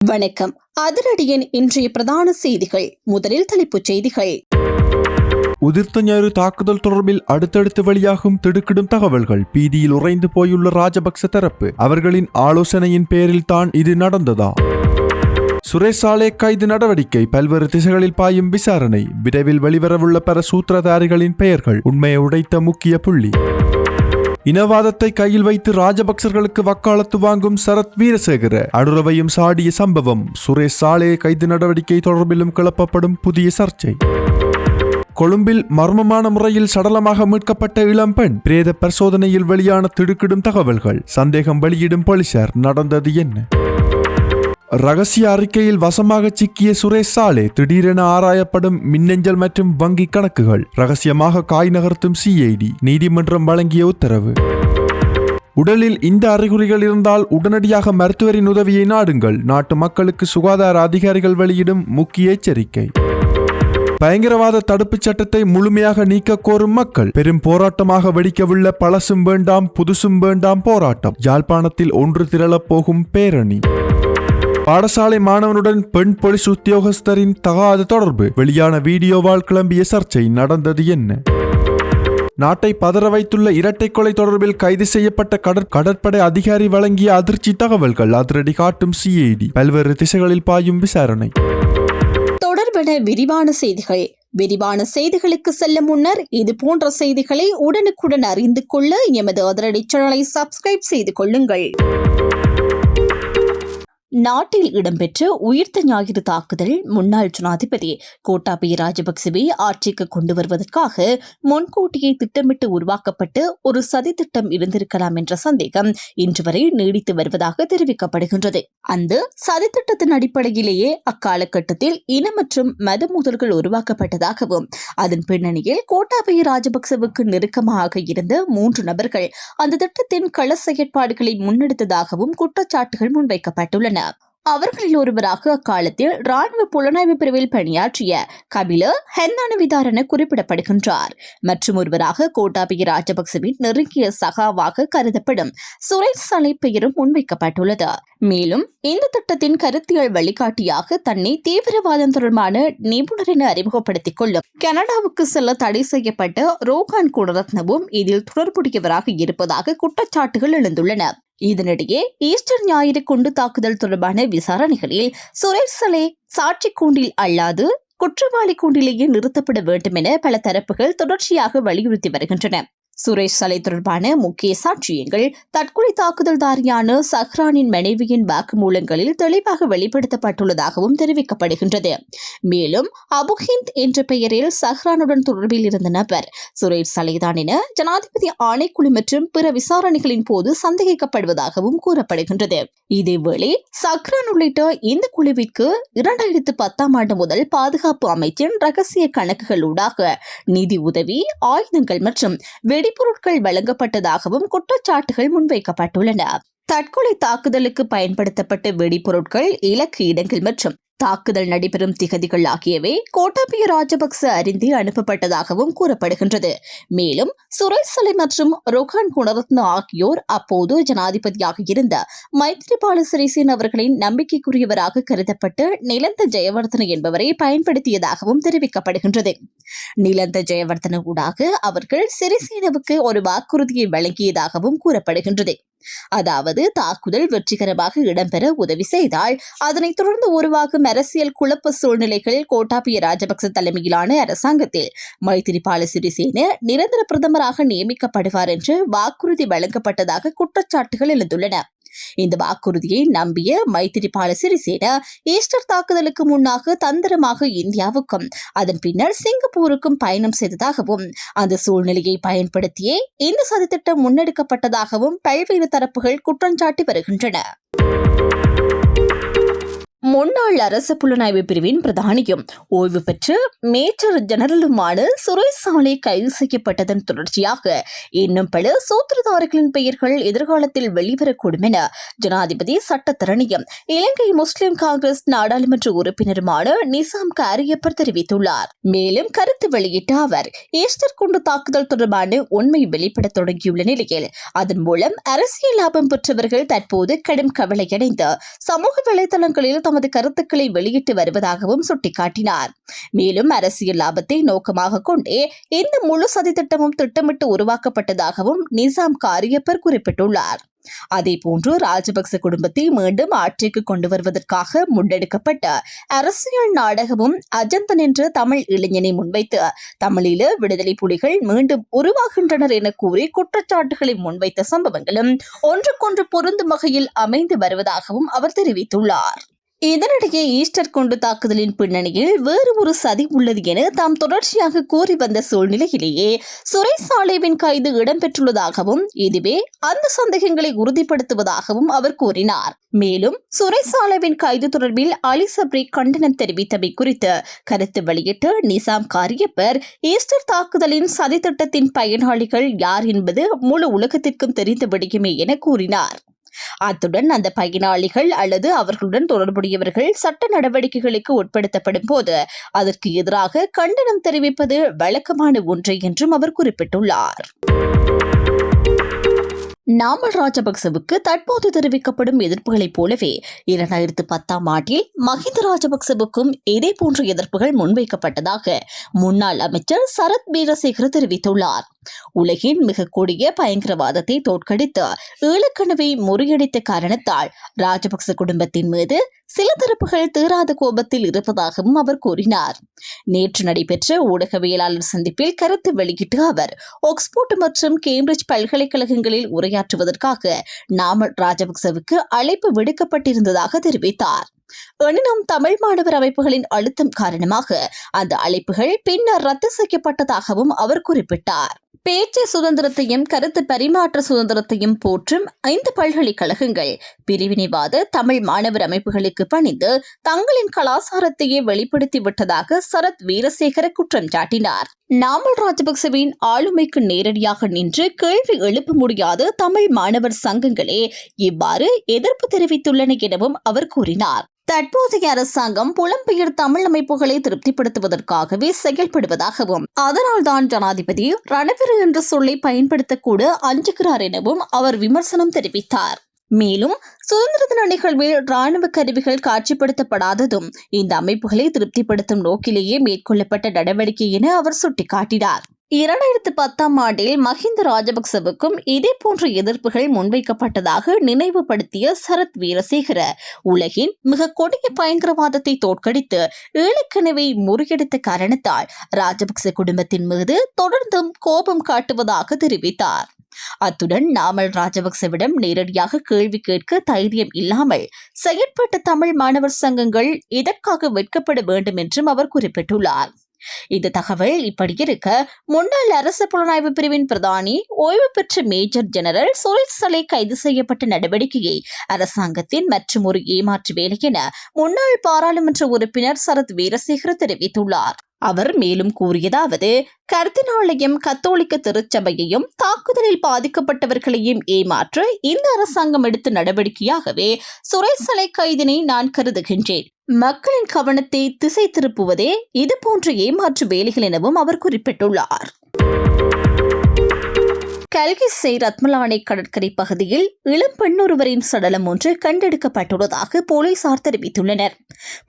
வணக்கம். அதிரடியின் இன்றைய பிரதான செய்திகள். முதலில் தலைப்புச் செய்திகள். உதிர்த்த ஞாயிறு தாக்குதல் தொடர்பில் அடுத்தடுத்து வெளியாகும் திடுக்கிடும் தகவல்கள். பீதியில் உறைந்து போயுள்ள ராஜபக்ச தரப்பு. அவர்களின் ஆலோசனையின் பேரில் தான் இது நடந்ததா? சுரேஷ் சாலே கைது நடவடிக்கை. பல்வேறு திசைகளில் பாயும் விசாரணை. விரைவில் வெளிவரவுள்ள பல சூத்திரதாரிகளின் பெயர்கள். உண்மையை உடைத்த முக்கிய புள்ளி. இனவாதத்தை கையில் வைத்து ராஜபக்சர்களுக்கு வக்காலத்து வாங்கும் சரத் வீரசேகர அனுரவையும் சாடிய சம்பவம். சுரேஷ் சாலே கைது நடவடிக்கை தொடர்பிலும் கிளப்பப்படும் புதிய சர்ச்சை. கொழும்பில் மர்மமான முறையில் சடலமாக மீட்கப்பட்ட இளம்பெண். பிரேத பரிசோதனையில் வெளியான திடுக்கிடும் தகவல்கள். சந்தேகம் வெளியிடும் போலீசார். நடந்தது என்ன? ரகசிய அறிக்கையில் வசமாக சிக்கிய சுரேஷ் சாலே. திடீரென ஆராயப்படும் மின்னஞ்சல் மற்றும் வங்கி கணக்குகள். ரகசியமாக காய் நகர்த்தும் சிஐடி. நீதிமன்றம் வழங்கிய உத்தரவு. உடலில் இந்த அறிகுறிகள் இருந்தால் உடனடியாக மருத்துவரின் உதவியை நாடுங்கள். நாட்டு மக்களுக்கு சுகாதார அதிகாரிகள் வெளியிடும் முக்கிய எச்சரிக்கை. பயங்கரவாத தடுப்புச் சட்டத்தை முழுமையாக நீக்க கோரும் மக்கள். பெரும் போராட்டமாக வெடிக்கவுள்ள பழசும் வேண்டாம் புதுசும் வேண்டாம் போராட்டம். யாழ்ப்பாணத்தில் ஒன்று திரளப் போகும் பேரணி. பாடசாலை மாணவனுடன் பெண் போலீஸ் உத்தியோகஸ்தரின் தகாத தொடர்பு. வெளியான வீடியோவால் கிளம்பிய சர்ச்சை. நடந்தது என்ன? நாட்டை பதற வைத்துள்ள இரட்டை கொலை தொடர்பில் கைது செய்யப்பட்ட கடற்படை அதிகாரி வழங்கிய அதிர்ச்சி தகவல்கள். அதிரடி காட்டும் சிஐடி. பல்வேறு திசைகளில் பாயும் விசாரணை. தொடர்பான விரிவான செய்திகள். விரிவான செய்திகளுக்கு செல்ல முன்னர் இது போன்ற செய்திகளை உடனுக்குடன் அறிந்து கொள்ள எமது அதிரடி சேனலை சப்ஸ்கிரைப் செய்து கொள்ளுங்கள். நாட்டில் இடம்பெற்ற உயிர்த்த ஞாயிறு தாக்குதல் முன்னாள் ஜனாதிபதி கோட்டாபய ராஜபக்சவை ஆட்சிக்கு கொண்டு வருவதற்காக முன்கூட்டியே திட்டமிட்டு உருவாக்கப்பட்டு ஒரு சதி திட்டம் இருந்திருக்கலாம் என்ற சந்தேகம் இன்று வரை நீடித்து வருவதாக தெரிவிக்கப்படுகின்றது. அந்த சதி திட்டத்தின் அடிப்படையிலேயே அக்காலகட்டத்தில் இன மற்றும் மத மோதல்கள் உருவாக்கப்பட்டதாகவும் அதன் பின்னணியில் கோட்டாபய ராஜபக்சவுக்கு நெருக்கமாக இருந்த 3 நபர்கள் அந்த திட்டத்தின் கள செயற்பாடுகளை முன்னெடுத்ததாகவும் குற்றச்சாட்டுகள் முன்வைக்கப்பட்டுள்ளன. அவர்களில் ஒருவராக அக்காலத்தில் ராணுவ புலனாய்வு பிரிவில் பணியாற்றிய கபில ஹென்னானவிதாரன குறிப்பிடப்படுகின்றார். மற்றும் ஒருவராக கோட்டாபய ராஜபக்சவின் நெருங்கிய சகாவாக கருதப்படும் சுரேஷ் சாலே பெயரும் முன்வைக்கப்பட்டுள்ளது. மேலும் இந்த திட்டத்தின் கருத்தியல் வழிகாட்டியாக தன்னை தீவிரவாதம் தொடர்பான நிபுணர் என அறிமுகப்படுத்திக் கொள்ளும் கனடாவுக்கு செல்ல தடை செய்யப்பட்ட ரோகான் குணரத்னவும் இதில் தொடர்புடையவராக இருப்பதாக குற்றச்சாட்டுகள் எழுந்துள்ளன. இதனிடையே ஈஸ்டர் ஞாயிறு குண்டு தாக்குதல் தொடர்பான விசாரணைகளில் சுரேஷ் சாலே சாட்சி கூண்டில் அல்லாது குற்றவாளி கூண்டிலேயே நிறுத்தப்பட வேண்டும் என பல தரப்புகள் தொடர்ச்சியாக வலியுறுத்தி வருகின்றன. சுரேஷ் சாலே தொடர்பான முக்கிய சாட்சியங்கள் தற்கொலை தாக்குதல்தாரியான சஹ்ரானின் மனைவியின் வாக்குமூலங்களில் தெளிவாக வெளிப்படுத்தப்பட்டுள்ளதாகவும் தெரிவிக்கப்படுகின்றது. மேலும் அபுஹிந்த் என்ற பெயரில் சஹ்ரானுடன் தொடர்பில் இருந்த நபர் சுரேஷ் சாலேதான் என ஜனாதிபதி ஆணைக்குழு மற்றும் பிற விசாரணைகளின் போது சந்தேகிக்கப்படுவதாகவும் கூறப்படுகின்றது. இதேவேளை சஹ்ரான் உள்ளிட்ட இந்த குழுவிற்கு 2010ஆம் ஆண்டு முதல் பாதுகாப்பு அமைச்சின் ரகசிய கணக்குகளூடாக நிதி உதவி, ஆயுதங்கள் மற்றும் வெடிபொருட்கள் வழங்கப்பட்டதாகவும் குற்றச்சாட்டுகள் முன்வைக்கப்பட்டுள்ளன. தற்கொலை தாக்குதலுக்கு பயன்படுத்தப்பட்ட வெடிபொருட்கள், இலக்கு இடங்கள் மற்றும் தாக்குதல் நடைபெறும் திகதிகள் ஆகியவை கோட்டாபய ராஜபக்ச அறிந்து அனுப்பப்பட்டதாகவும் கூறப்படுகின்றது. மேலும் சுரேஷ் சாலே மற்றும் ரோகான் குணரத்ன ஆகியோர் அப்போது ஜனாதிபதியாக இருந்த மைத்ரிபால சிறிசேன அவர்களின் நம்பிக்கைக்குரியவராக கருதப்பட்டு நிலந்த ஜெயவர்தன என்பவரை பயன்படுத்தியதாகவும் தெரிவிக்கப்படுகின்றது. நிலந்த ஜெயவர்தன ஊடாக அவர்கள் சிறிசேனவுக்கு ஒரு வாக்குறுதியை வழங்கியதாகவும் கூறப்படுகின்றது. அதாவது தாக்குதல் வெற்றிகரமாக இடம்பெற உதவி செய்தால் அதனைத் தொடர்ந்து உருவாகும் அரசியல் குழப்ப சூழ்நிலைகள் கோட்டாபய ராஜபக்ச தலைமையிலான அரசாங்கத்தில் மைத்திரிபால சிறிசேன நிரந்தர பிரதமராக நியமிக்கப்படுவார் என்று வாக்குறுதி வழங்கப்பட்டதாக குற்றச்சாட்டுகள் எழுந்துள்ளன. இந்த வாக்குறுதியை நம்பிய மைத்திரிபால சிறிசேன ஈஸ்டர் தாக்குதலுக்கு முன்னாக தந்திரமாக இந்தியாவுக்கும் அதன் பின்னர் சிங்கப்பூருக்கும் பயணம் செய்ததாகவும் அந்த சூழ்நிலையை பயன்படுத்தியே இந்த சதித்திட்டம் முன்னெடுக்கப்பட்டதாகவும் பல்வேறு தரப்புகள் குற்றஞ்சாட்டி வருகின்றன. முன்னாள் அரசு புலனாய்வு பிரிவின் பிரதானியும் ஓய்வு பெற்று மேஜர் ஜெனரலுமான சுரேஷ் சாலே கைது செய்யப்பட்டதன் தொடர்ச்சியாக இன்னும் பல சூத்திரதாரிகளின் பெயர்கள் எதிர்காலத்தில் வெளிவரக்கூடும் என ஜனாதிபதி சட்டத்தரணியும் இலங்கை முஸ்லிம் காங்கிரஸ் நாடாளுமன்ற உறுப்பினருமான நிசாம் காரியப்பர் தெரிவித்துள்ளார். மேலும் கருத்து வெளியிட்ட அவர் ஈஸ்டர் குண்டு தாக்குதல் தொடர்பான உண்மை வெளிப்பட தொடங்கியுள்ள நிலையில் அதன் மூலம் அரசியல் லாபம் பெற்றவர்கள் தற்போது கடும் கவலையடைந்து சமூக வலைதளங்களில் தமது கருத்துக்களை வெளியிட்டு வருவதாகவும் சுட்டிக்காட்டினார். மேலும் அரசியல் லாபத்தை நோக்கமாக கொண்டே இந்த முழு சதித்திட்டமும் திட்டமிட்டு உருவாக்கப்பட்டதாகவும் நிசாம் காரியப்பர் குறிப்பிட்டுள்ளார். அதேபோன்று ராஜபக்ச குடும்பத்தை மீண்டும் ஆட்சிக்கு கொண்டு வருவதற்காக முன்னெடுக்கப்பட்ட அரசியல் நாடகமும் அஜந்தன் என்ற தமிழ் இளைஞனை முன்வைத்து தமிழீழ விடுதலை புலிகள் மீண்டும் உருவாகின்றனர் என கூறி குற்றச்சாட்டுகளை முன்வைத்த சம்பவங்களும் ஒன்றுக்கொன்று பொருந்தும் வகையில் அமைந்து வருவதாகவும் அவர் தெரிவித்துள்ளார். இதனிடையே ஈஸ்டர் குண்டு தாக்குதலின் பின்னணியில் வேறு ஒரு சதி உள்ளது என தாம் தொடர்ச்சியாக கூறி வந்த சூழ்நிலையிலேயே சுரேஷ் சாலேவின் கைது இடம்பெற்றுள்ளதாகவும் இதுவே அந்த சந்தேகங்களை உறுதிப்படுத்துவதாகவும் அவர் கூறினார். மேலும் சுரேஷ் சாலேவின் கைது தொடர்பில் அலி சப்ரி கண்டனம் தெரிவித்தமை குறித்து கருத்து வெளியிட்ட நிசாம் காரியப்பர் ஈஸ்டர் தாக்குதலின் சதித்திட்டத்தின் பயனாளிகள் யார் என்பது முழு உலகத்திற்கும் தெரிந்த விடயமே என கூறினார். அத்துடன் அந்த பயனாளிகள் அல்லது அவர்களுடன் தொடர்புடையவர்கள் சட்ட நடவடிக்கைகளுக்கு உட்படுத்தப்படும் போது அதற்கு எதிராக கண்டனம் தெரிவிப்பது வழக்கமான ஒன்று என்றும் அவர் குறிப்பிட்டுள்ளார். நாமல் ராஜபக்சவுக்கு தற்போது தெரிவிக்கப்படும் எதிர்ப்புகளைப் போலவே 2010ஆம் ஆண்டில் மஹிந்த ராஜபக்சவுக்கும் இதேபோன்ற எதிர்ப்புகள் முன்வைக்கப்பட்டதாக முன்னாள் அமைச்சர் சரத் வீரசேகர தெரிவித்துள்ளார். உலகின் மிக கொடிய பயங்கரவாதத்தை தோற்கடித்து ஈழக்கனவை முறியடித்த காரணத்தால் ராஜபக்ச குடும்பத்தின் மீது சில தரப்புகள் தீராத கோபத்தில் இருப்பதாகவும் அவர் கூறினார். நேற்று நடைபெற்ற ஊடகவியலாளர் சந்திப்பில் கருத்து வெளியிட்ட அவர் ஆக்ஸ்போர்ட் மற்றும் கேம்பிரிட்ஜ் பல்கலைக்கழகங்களில் உரையாற்றுவதற்காக நாமல் ராஜபக்சவுக்கு அழைப்பு விடுக்கப்பட்டிருந்ததாக தெரிவித்தார். எனினும் தமிழ் மாணவர் அமைப்புகளின் அழுத்தம் காரணமாக அந்த அழைப்புகள் பின்னர் ரத்து செய்யப்பட்டதாகவும் அவர் குறிப்பிட்டார். பேச்சு சுதந்திரத்தையும் கருத்து பரிமாற்ற சுதந்திரத்தையும் போற்றும் 5 பல்கலைக்கழகங்கள் பிரிவினைவாத தமிழ் மாணவர் அமைப்புகளுக்கு பணிந்து தங்களின் கலாச்சாரத்தையே வெளிப்படுத்தி விட்டதாக சரத் வீரசேகர குற்றம் சாட்டினார். நாமல் ராஜபக்சவின் ஆளுமைக்கு நேரடியாக நின்று கேள்வி எழுப்ப முடியாத தமிழ் மாணவர் சங்கங்களே இவ்வாறு எதிர்ப்பு தெரிவித்துள்ளன எனவும் அவர் கூறினார். தற்போதைய அரசாங்கம் புலம்பெயர் தமிழ் அமைப்புகளை திருப்திப்படுத்துவதற்காகவே செயல்படுவதாகவும் அதனால்தான் ஜனாதிபதி ரணபெரு என்ற சொல்லை பயன்படுத்தக்கூட அஞ்சுகிறார் எனவும் அவர் விமர்சனம் தெரிவித்தார். மேலும் சுதந்திர தின நிகழ்வில் ராணுவ கருவிகள் காட்சிப்படுத்தப்படாததும் இந்த அமைப்புகளை திருப்திப்படுத்தும் நோக்கிலேயே மேற்கொள்ளப்பட்ட நடவடிக்கை என அவர் சுட்டிக்காட்டினார். 2010ஆம் ஆண்டில் மஹிந்த ராஜபக்சவுக்கும் இதேபோன்ற எதிர்ப்புகள் முன்வைக்கப்பட்டதாக நினைவுபடுத்திய சரத் வீரசேகர உலகின் மிக கொடிய பயங்கரவாதத்தை தோற்கடித்து ஈழக்கனவை முறியடித்த காரணத்தால் ராஜபக்ச குடும்பத்தின் மீது தொடர்ந்தும் கோபம் காட்டுவதாக தெரிவித்தார். அத்துடன் நாமல் ராஜபக்சவிடம் நேரடியாக கேள்வி கேட்க தைரியம் இல்லாமல் செயற்பட்ட தமிழ் மாணவர் சங்கங்கள் இதற்காக வெட்கப்பட வேண்டும் என்றும் அவர் குறிப்பிட்டுள்ளார். இந்த தகவல் இப்படி இருக்க முன்னாள் அரசு புலனாய்வு பிரிவின் பிரதானி ஓய்வு பெற்ற மேஜர் ஜெனரல் சுரேஷ் சாலே கைது செய்யப்பட்ட நடவடிக்கையை அரசாங்கத்தின் மற்றும் ஒரு ஏமாற்று வேலை என முன்னாள் பாராளுமன்ற உறுப்பினர் சரத் வீரசேகர தெரிவித்துள்ளார். அவர் மேலும் கூறியதாவது, கர்தினாலையும் கத்தோலிக்க திருச்சபையையும் தாக்குதலில் பாதிக்கப்பட்டவர்களையும் ஏமாற்ற இந்த அரசாங்கம் எடுத்த நடவடிக்கையாகவே சுரேஷ் சாலே கைதினை நான் கருதுகின்றேன். மக்களின் கவனத்தை திசை திருப்புவதே இதுபோன்ற ஏமாற்று வேலைகள் எனவும் அவர் குறிப்பிட்டுள்ளார். கல்கிஸ்ஸை ரத்மலானை கடற்கரை பகுதியில் இளம் பெண்ணொருவரின் சடலம் ஒன்று கண்டெடுக்கப்பட்டுள்ளதாக போலீசார் தெரிவித்துள்ளனர்.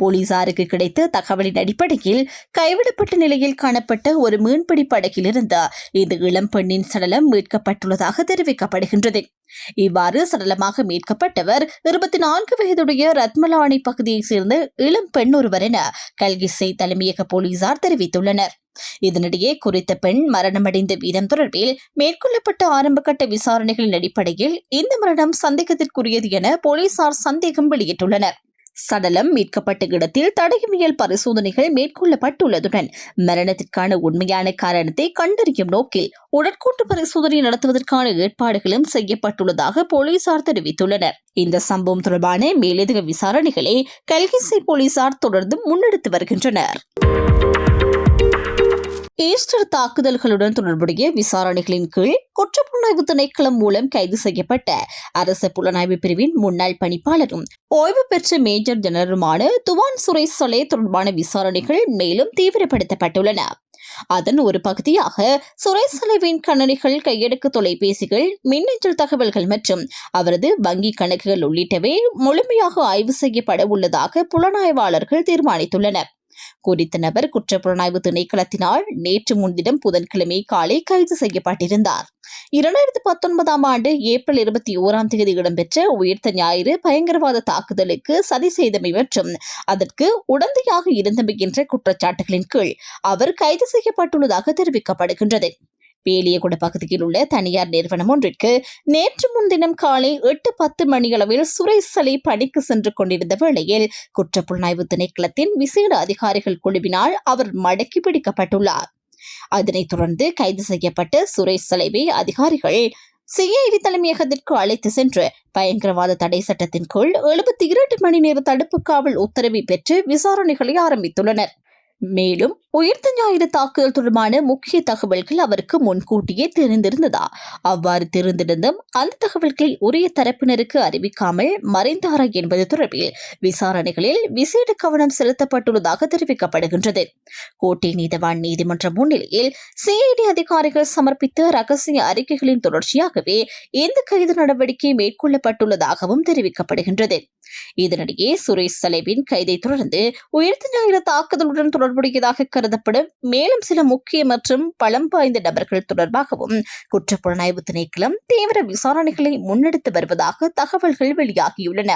போலீசாருக்கு கிடைத்த தகவலின் அடிப்படையில் கைவிடப்பட்ட நிலையில் காணப்பட்ட ஒரு மீன்பிடி படகிலிருந்து இந்த இளம் பெண்ணின் சடலம் மீட்கப்பட்டுள்ளதாக தெரிவிக்கப்படுகின்றது. இவ்வாறு சடலமாக மீட்கப்பட்டவர் 24 வயதுடைய ரத்மலானை பகுதியைச் சேர்ந்த இளம் பெண் ஒருவர் என கல்கிஸ்ஸை தலைமையக போலீசார் தெரிவித்துள்ளனர். இதனிடையே குறித்த பெண் மரணமடைந்த வீதம் தொடர்பில் மேற்கொள்ளப்பட்ட ஆரம்பகட்ட விசாரணைகளின் அடிப்படையில் இந்த மரணம் சந்தேகத்திற்குரியது என போலீசார் சந்தேகம் வெளியிட்டுள்ளனர். சடலம் மீட்கப்பட்ட இடத்தில் தடயவியல் பரிசோதனைகள் மேற்கொள்ளப்பட்டுள்ளதுடன் மரணத்திற்கான உண்மையான காரணத்தை கண்டறியும் நோக்கில் உடற்கூட்டு பரிசோதனை நடத்துவதற்கான ஏற்பாடுகளும் செய்யப்பட்டுள்ளதாக போலீசார் தெரிவித்துள்ளனர். இந்த சம்பவம் தொடர்பான மேலதிக விசாரணைகளை கல்கிஸ்ஸை போலீசார் தொடர்ந்து முன்னெடுத்து வருகின்றனர். ஈஸ்டர் தாக்குதல்களுடன் தொடர்புடைய விசாரணைகளின் கீழ் குற்றப்புலனாய்வு திணைக்களம் மூலம் கைது செய்யப்பட்ட அரசு புலனாய்வு பிரிவின் முன்னாள் பணிப்பாளரும் ஓய்வு பெற்ற மேஜர் ஜெனரலுமான துவான் சுரேஷ் சலே தொடர்பான விசாரணைகள் மேலும் தீவிரப்படுத்தப்பட்டுள்ளன. அதன் ஒரு பகுதியாக சுரேஷ் சலேவின் கணனிகள், கையடக்கு தொலைபேசிகள், மின்னஞ்சல் தகவல்கள் மற்றும் அவரது வங்கி கணக்குகள் உள்ளிட்டவை முழுமையாக ஆய்வு செய்யப்பட உள்ளதாக புலனாய்வாளர்கள் தீர்மானித்துள்ளனர். குறித்த நபர் குற்றப்புலனாய்வு திணைக்களத்தினால் நேற்று முன்தினம் புதன்கிழமை காலை கைது செய்யப்பட்டிருந்தார். 2019 ஆண்டு ஏப்ரல் 21 இடம்பெற்ற உயிர்த்த ஞாயிறு பயங்கரவாத தாக்குதலுக்கு சதி செய்தமை மற்றும் அதற்கு உடந்தையாக இருந்தமை என்ற குற்றச்சாட்டுகளின் கீழ் அவர் கைது செய்யப்பட்டுள்ளதாக தெரிவிக்கப்படுகின்றது. பேலியகுட பகுதியில் உள்ள தனியார் நிறுவனம் ஒன்றிற்கு நேற்று முன்தினம் காலை 8:10 மணியளவில் சுரேஷ் சலே பணிக்கு சென்று கொண்டிருந்த வேளையில் குற்றப்புலனாய்வு திணைக்களத்தின் விசேட அதிகாரிகள் குழுவினால் அவர் மடக்கி பிடிக்கப்பட்டுள்ளார். அதனைத் தொடர்ந்து கைது செய்யப்பட்ட சுரேஷ் சலேவை அதிகாரிகள் CID தலைமையகத்திற்கு அழைத்து சென்று பயங்கரவாத தடை சட்டத்தின் கீழ் 72 மணி நேர தடுப்பு காவல் உத்தரவை பெற்று விசாரணைகளை ஆரம்பித்துள்ளனர். மேலும் உயிர்த்த ஞாயிறு தாக்குதல் தொடர்பான முக்கிய தகவல்கள் அவருக்கு முன்கூட்டியே தெரிந்திருந்ததா, அவ்வாறு தெரிந்திருந்தும் அந்த தகவல்களை உரிய தரப்பினருக்கு அறிவிக்காமல் மறைந்தாரா என்பது தொடர்பில் விசாரணைகளில் விசேட கவனம் செலுத்தப்பட்டுள்ளதாக தெரிவிக்கப்படுகின்றது. கோட்டை நீதவான் நீதிமன்றம் முன்னிலையில் CID அதிகாரிகள் சமர்ப்பித்த ரகசிய அறிக்கைகளின் தொடர்ச்சியாகவே இந்த கைது நடவடிக்கை மேற்கொள்ளப்பட்டுள்ளதாகவும் தெரிவிக்கப்படுகின்றது. இதனிடையே சுரேஷ் சலேவின் கைதை தொடர்ந்து உயிர்த்த ஞாயிறு தாக்குதலுடன் தொடர்புடையதாக கருதப்படும் மேலும் சில முக்கிய மற்றும் பலம் வாய்ந்த நபர்கள் தொடர்பாகவும் குற்றப்புலனாய்வு திணைக்களம் தீவிர விசாரணைகளை முன்னெடுத்து வருவதாக தகவல்கள் வெளியாகியுள்ளன.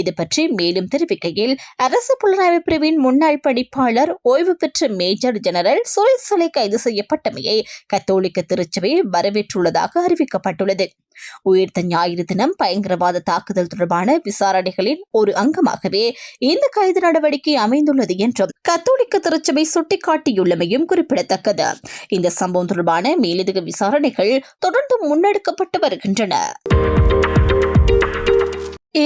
இது பற்றி மேலும் தெரிவிக்கையில், அரசு புலனாய்வு பிரிவின் முன்னாள் பணிப்பாளர் ஓய்வு பெற்ற மேஜர் ஜெனரல் சுரேஷ் சலே கைது செய்யப்பட்டமையை கத்தோலிக்க திருச்சபை வரவேற்றுள்ளதாக அறிவிக்கப்பட்டுள்ளது. உயிர்த்த ஞாயிறு தினம் பயங்கரவாத தாக்குதல் தொடர்பான விசாரணைகளின் ஒரு அங்கமாகவே இந்த கைது நடவடிக்கை அமைந்துள்ளது என்றும் கத்தோலிக்க திருச்சபை சுட்டிக்காட்டியுள்ளமையும் குறிப்பிடத்தக்கது. இந்த சம்பவம் தொடர்பான மேலதிக விசாரணைகள் தொடர்ந்து முன்னெடுக்கப்பட்டு வருகின்றன.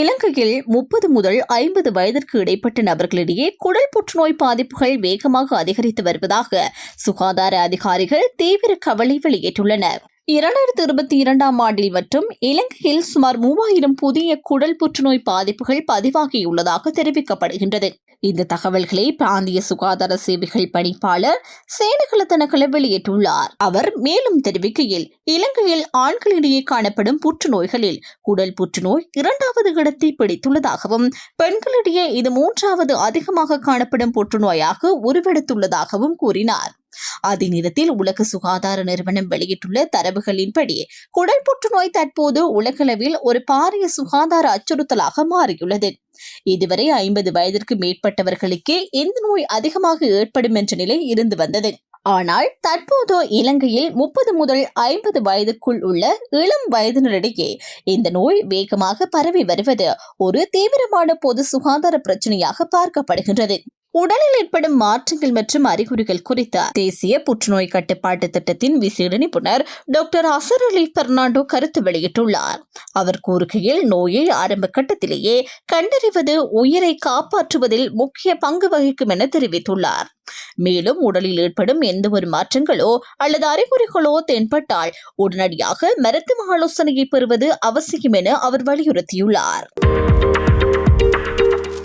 இலங்கையில் 30 முதல் 50 வயதிற்கு இடைப்பட்ட நபர்களிடையே குடல் புற்றுநோய் பாதிப்புகள் வேகமாக அதிகரித்து வருவதாக சுகாதார அதிகாரிகள் தீவிர கவலை வெளியிட்டுள்ளனர். 2022 ஆண்டில் மற்றும் இலங்கையில் சுமார் 3000 புதிய குடல் புற்றுநோய் பாதிப்புகள் பதிவாகியுள்ளதாக தெரிவிக்கப்படுகின்றது. இந்த தகவல்களை பிராந்திய சுகாதார சேவைகள் பணிப்பாளர் சேனகல தனகல வெளியிட்டுள்ளார். அவர் மேலும் தெரிவிக்கையில், இலங்கையில் ஆண்களிடையே காணப்படும் புற்றுநோய்களில் குடல் புற்றுநோய் 2வது இடத்தை பிடித்துள்ளதாகவும் பெண்களிடையே இது 3வது அதிகமாக காணப்படும் புற்றுநோயாக உருவெடுத்துள்ளதாகவும் கூறினார். அதே நேரத்தில் உலக சுகாதார நிறுவனம் வெளியிட்டுள்ள தரவுகளின்படி குடல் புற்றுநோய் தற்போது உலகளவில் ஒரு பாரிய சுகாதார அச்சுறுத்தலாக மாறியுள்ளது. இதுவரை 50 வயதிற்கு மேற்பட்டவர்களுக்கே இந்த நோய் அதிகமாக ஏற்படும் என்ற நிலை இருந்து வந்தது. ஆனால் தற்போது இலங்கையில் 30 முதல் 50 வயதுக்குள் உள்ள இளம் வயதினரிடையே இந்த நோய் வேகமாக பரவி வருவது ஒரு தீவிரமான பொது சுகாதார பிரச்சனையாக பார்க்கப்படுகின்றது. உடலில் ஏற்படும் மாற்றங்கள் மற்றும் அறிகுறிகள் குறித்த தேசிய புற்றுநோய் கட்டுப்பாட்டு திட்டத்தின் விசேட நிபுணர் டாக்டர் அசர் அலி பெர்னாண்டோ கருத்து வெளியிட்டுள்ளார். அவர் கூறுகையில், நோயை ஆரம்ப கட்டத்திலேயே கண்டறிவது உயிரை காப்பாற்றுவதில் முக்கிய பங்கு வகிக்கும் என தெரிவித்துள்ளார். மேலும் உடலில் ஏற்படும் எந்த ஒரு மாற்றங்களோ அல்லது அறிகுறிகளோ தென்பட்டால் உடனடியாக மருத்துவ ஆலோசனையை பெறுவது அவசியம் என அவர் வலியுறுத்தியுள்ளார்.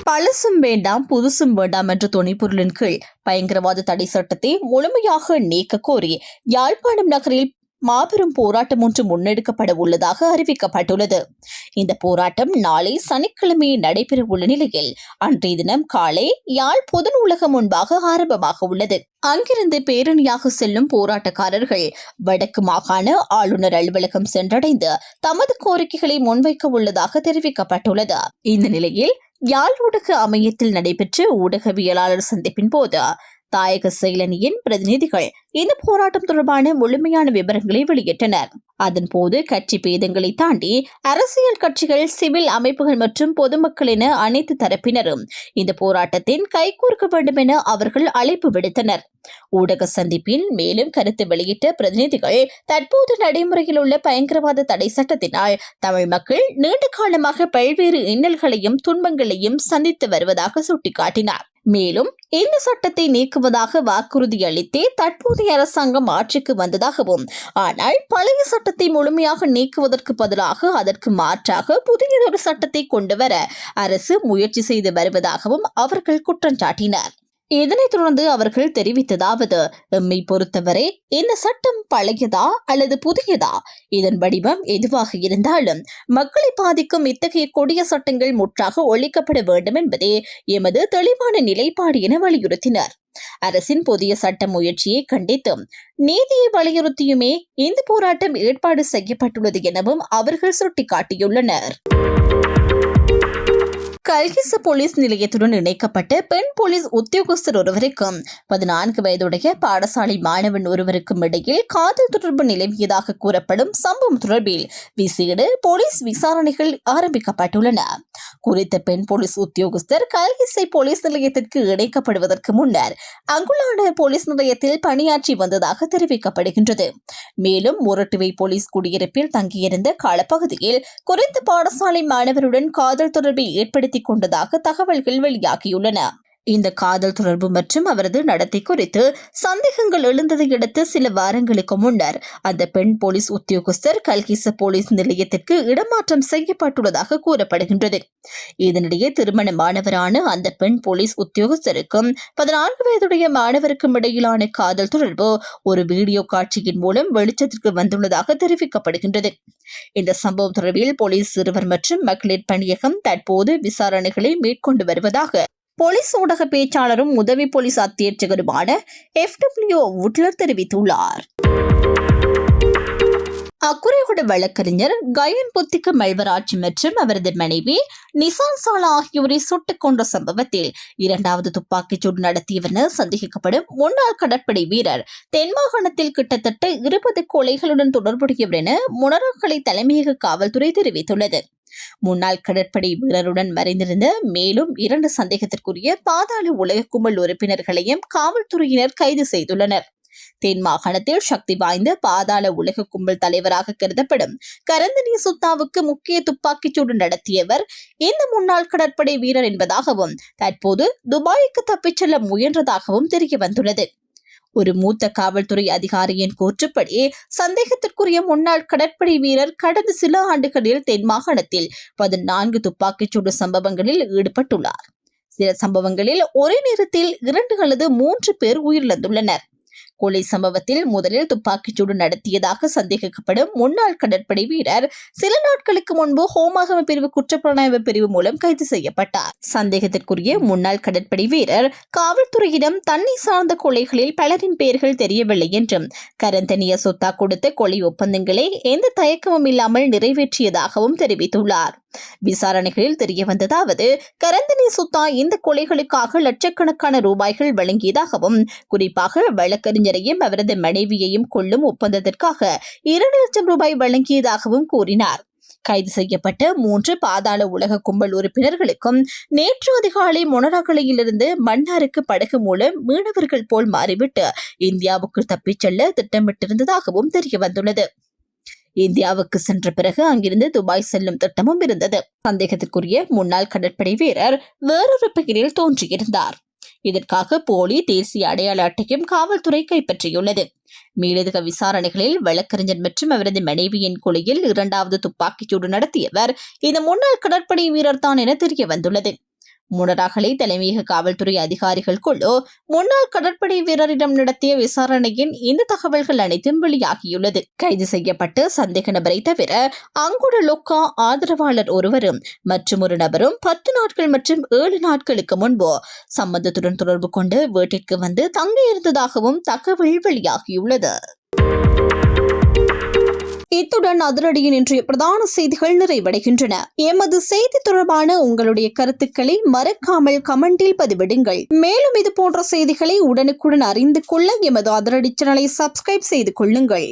பழசும் வேண்டாம் புதுசும் வேண்டாம் என்ற துணைப்பொருளின் கீழ் பயங்கரவாத தடை சட்டத்தை முழுமையாக நீக்க கோரி யாழ்ப்பாணம் நகரில் மாபெரும் போராட்டம் ஒன்று முன்னெடுக்கப்பட உள்ளதாக அறிவிக்கப்பட்டுள்ளது. இந்த போராட்டம் நாளை சனிக்கிழமை நடைபெற உள்ள நிலையில் அன்றைய தினம் காலை யாழ் பொது நூலகம் முன்பாக ஆரம்பமாக உள்ளது. அங்கிருந்து பேரணியாக செல்லும் போராட்டக்காரர்கள் வடக்கு மாகாண ஆளுநர் அலுவலகம் சென்றடைந்து தமது கோரிக்கைகளை முன்வைக்க உள்ளதாக தெரிவிக்கப்பட்டுள்ளது. இந்த நிலையில் யாழ் ஊடக அமையத்தில் நடைபெற்ற ஊடகவியலாளர் சந்திப்பின் போது தாயக செயலணியின் பிரதிநிதிகள் இந்த போராட்டம் தொடர்பான முழுமையான விவரங்களை வெளியிட்டனர். அதன்போது கட்சி பேதங்களை தாண்டி அரசியல் கட்சிகள், சிவில் அமைப்புகள் மற்றும் பொதுமக்கள் என அனைத்து தரப்பினரும் இந்த போராட்டத்தின் கைகோர்க்க வேண்டும் என அவர்கள் அழைப்பு விடுத்தனர். ஊடக சந்திப்பில் மேலும் கருத்து வெளியிட்ட பிரதிநிதிகள், தற்போது நடைமுறையில் உள்ள பயங்கரவாத தடை சட்டத்தினால் தமிழ் மக்கள் நீண்ட காலமாக பல்வேறு இன்னல்களையும் துன்பங்களையும் சந்தித்து வருவதாக சுட்டிக்காட்டினார். மேலும் இந்த சட்டத்தை நீக்குவதாக வாக்குறுதி அளித்தே தற்போதைய அரசாங்கம் ஆட்சிக்கு வந்ததாகவும், ஆனால் பழைய சட்டத்தை முழுமையாக நீக்குவதற்கு பதிலாக அதற்கு மாற்றாக புதியதொரு சட்டத்தை கொண்டுவர அரசு முயற்சி செய்து வருவதாகவும் அவர்கள் குற்றம் சாட்டினர். இதனைத் தொடர்ந்து அவர்கள் தெரிவித்ததாவது, எம்மை பொறுத்தவரை இந்த சட்டம் பழையதா அல்லது புதியதா, இதன் வடிவம் எதுவாக இருந்தாலும் மக்களை பாதிக்கும் இத்தகைய கொடிய சட்டங்கள் முற்றாக ஒழிக்கப்பட வேண்டும் என்பதே எமது தெளிவான நிலைப்பாடு என வலியுறுத்தினர். அரசின் புதிய சட்ட முயற்சியை கண்டித்தும் நீதியை வலியுறுத்தியுமே இந்த போராட்டம் ஏற்பாடு செய்யப்பட்டுள்ளது எனவும் அவர்கள் சுட்டிக்காட்டியுள்ளனர். கல்கிச போலீஸ் நிலையத்துடன் இணைக்கப்பட்ட பெண் போலீஸ் உத்தியோகஸ்தர் ஒருவருக்கும் 14 வயதுடைய பாடசாலை மாணவன் ஒருவருக்கும் இடையில் காதல் தொடர்பு நிலவியதாக கூறப்படும் சம்பவம் தொடர்பில் விசேட போலீஸ் விசாரணைகள் ஆரம்பிக்கப்பட்டுள்ளன. குறித்த பெண் போலீஸ் உத்தியோகஸ்தர் கல்கிசை போலீஸ் நிலையத்திற்கு இணைக்கப்படுவதற்கு முன்னர் அங்குள்ள போலீஸ் நிலையத்தில் பணியாற்றி வந்ததாக தெரிவிக்கப்படுகின்றது. மேலும் மொரட்டுவை போலீஸ் குடியிருப்பில் தங்கியிருந்த காலப்பகுதியில் குறித்த பாடசாலை மாணவருடன் காதல் தொடர்பை ஏற்படுத்தி கொண்டதாக தகவல்கள் வெளியாகியுள்ளன. இந்த காதல் தொடர்பு மற்றும் அவரது நடத்தை குறித்து சந்தேகங்கள் எழுந்ததை அடுத்து சில வாரங்களுக்கு முன்னர் அந்த பெண் போலீஸ் உத்தியோகஸ்தர் கல்கிச போலீஸ் நிலையத்திற்கு இடமாற்றம் செய்யப்பட்டுள்ளதாக கூறப்படுகின்றது. இதனிடையே திருமணமானவரான அந்த பெண் போலீஸ் உத்தியோகஸ்தருக்கும் 14 வயதுடைய மாணவருக்கும் இடையிலான காதல் தொடர்பு ஒரு வீடியோ காட்சியின் மூலம் வெளிச்சத்திற்கு வந்துள்ளதாக தெரிவிக்கப்படுகின்றது. இந்த சம்பவம் தொடர்பில் போலீஸ் சிறுவர் மற்றும் மகளிர் பணியகம் தற்போது விசாரணைகளை மேற்கொண்டு வருவதாக போலீஸ் ஊடக பேச்சாளரும் உதவி போலீஸ் அத்தியட்சகருமான FW வுட்லர் தெரிவித்துள்ளார். அக்குறைகுட வழக்கறிஞர் கயன் புத்திக்க மல்வராஜ் மற்றும் அவரது மனைவி நிசான் சாலா ஆகியோரை சுட்டுக் கொன்ற சம்பவத்தில் 2வது துப்பாக்கிச்சூடு நடத்தியவர் என சந்தேகிக்கப்படும் முன்னாள் கடற்படை வீரர் தென்மாகாணத்தில் கிட்டத்தட்ட 20 கொலைகளுடன் தொடர்புடையவர் என முனராகலை தலைமையக காவல்துறை தெரிவித்துள்ளது. முன்னாள் கடற்படை வீரருடன் மறைந்திருந்த மேலும் 2 சந்தேகத்திற்குரிய பாதாள உலக கும்பல் உறுப்பினர்களையும் காவல்துறையினர் கைது செய்துள்ளனர். தென் மாகாணத்தில் சக்தி வாய்ந்த பாதாள உலக கும்பல் தலைவராக கருதப்படும் கரந்தனி சுத்தாவுக்கு முக்கிய துப்பாக்கிச்சூடு நடத்தியவர் இந்த முன்னாள் கடற்படை வீரர் என்பதாகவும் தற்போது துபாய்க்கு தப்பிச் செல்ல முயன்றதாகவும் தெரிய வந்துள்ளது. ஒரு மூத்த காவல்துறை அதிகாரியின் கூற்றுப்படி சந்தேகத்திற்குரிய முன்னாள் கடற்படை வீரர் கடந்த சில ஆண்டுகளில் தென் மாகாணத்தில் 14 துப்பாக்கிச்சூடு சம்பவங்களில் ஈடுபட்டுள்ளார். சில சம்பவங்களில் ஒரே நேரத்தில் 2 அல்லது 3 பேர் உயிரிழந்துள்ளனர். கொலை சம்பவத்தில் முதலில் துப்பாக்கிச்சூடு நடத்தியதாக சந்தேகிக்கப்படும் முன்னாள் கடற்படை வீரர் சில நாட்களுக்கு முன்பு ஹோமாகம பிரிவு குற்றப்புலனாய்வு பிரிவு மூலம் கைது செய்யப்பட்டார். சந்தேகத்திற்குரிய முன்னாள் கடற்படை வீரர் காவல்துறையிடம் தன்னை சார்ந்த கொலைகளில் பலரின் பெயர்கள் தெரியவில்லை என்றும் கரந்தனிய சொத்தா கொடுத்த கொலை ஒப்பந்தங்களை எந்த தயக்கமும் இல்லாமல் நிறைவேற்றியதாகவும் தெரிவித்துள்ளார். விசாரணைகளில் தெரிய வந்ததாவது, கரந்தனி சுத்தா இந்த கொலைகளுக்காக லட்சக்கணக்கான ரூபாய்கள் வழங்கியதாகவும், குறிப்பாக வழக்கறிஞரையும் அவரது மனைவியையும் கொல்லும் ஒப்பந்தத்திற்காக 2 லட்சம் ரூபாய் வழங்கியதாகவும் கூறினார். கைது செய்யப்பட்ட 3 பாதாள உலக கும்பல் உறுப்பினர்களுக்கும் நேற்று அதிகாலை மொனராகலையிலிருந்து மன்னாருக்கு படகு மூலம் மீனவர்கள் போல் மாறிவிட்டு இந்தியாவுக்கு தப்பிச் செல்ல திட்டமிட்டிருந்ததாகவும் தெரிய வந்துள்ளது. இந்தியாவுக்கு சென்ற பிறகு அங்கிருந்து துபாய் செல்லும் திட்டமும் இருந்தது. சந்தேகத்திற்குரிய முன்னாள் கடற்படை வீரர் வேறொரு பெயரில் தோன்றியிருந்தார். இதற்காக போலி தேசிய அடையாள அட்டையும் காவல்துறை கைப்பற்றியுள்ளது. மேலதிக விசாரணைகளில் வழக்கறிஞர் மற்றும் அவரது மனைவியின் கொலையில் 2வது துப்பாக்கிச்சூடு நடத்தியவர் இந்த முன்னாள் கடற்படை வீரர் தான் என தெரிய வந்துள்ளது. முனராகலை தலைமையக காவல்துறை அதிகாரிகள் குழு முன்னாள் கடற்படை வீரரிடம் நடத்திய விசாரணையின் இந்த தகவல்கள் அனைத்தும் வெளியாகியுள்ளது. கைது செய்யப்பட்டு சந்தேக நபரை தவிர அங்குள்ள லொக்கா ஆதரவாளர் ஒருவரும் மற்றும் ஒரு நபரும் 10 நாட்கள் மற்றும் 7 நாட்களுக்கு முன்பு சம்பந்தத்துடன் தொடர்பு கொண்டு வீட்டிற்கு வந்து தங்கியிருந்ததாகவும் தகவல் வெளியாகியுள்ளது. இத்துடன் அதிரடியின் இன்றைய பிரதான செய்திகள் நிறைவடைகின்றன. எமது செய்தி தொடர்பான உங்களுடைய கருத்துக்களை மறக்காமல் கமெண்டில் பதிவிடுங்கள். மேலும் இது போன்ற செய்திகளை உடனுக்குடன் அறிந்து கொள்ள எமது அதிரடி சேனலை சப்ஸ்கிரைப் செய்து கொள்ளுங்கள்.